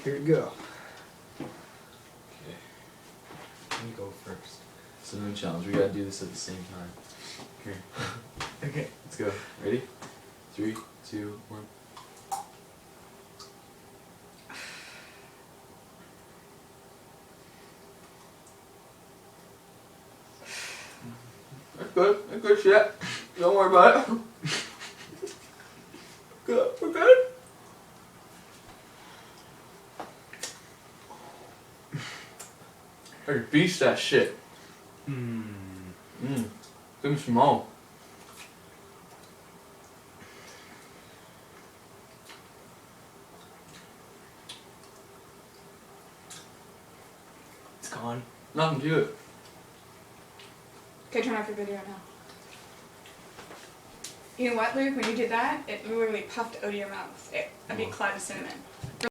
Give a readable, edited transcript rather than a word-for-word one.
Here we go. Okay. Let me go first. Cinnamon challenge. We gotta do this at the same time. Here. Okay. Let's go. Ready? 3, 2, 1. That's good. That's good shit. Don't worry about it. Good. We're good. Hey, beast that shit. Mmm. Give me some more. It's gone. Nothing to it. Okay, turn off your video now. You know what, Luke? When you did that, it literally puffed out of your mouth. A big cloud of cinnamon.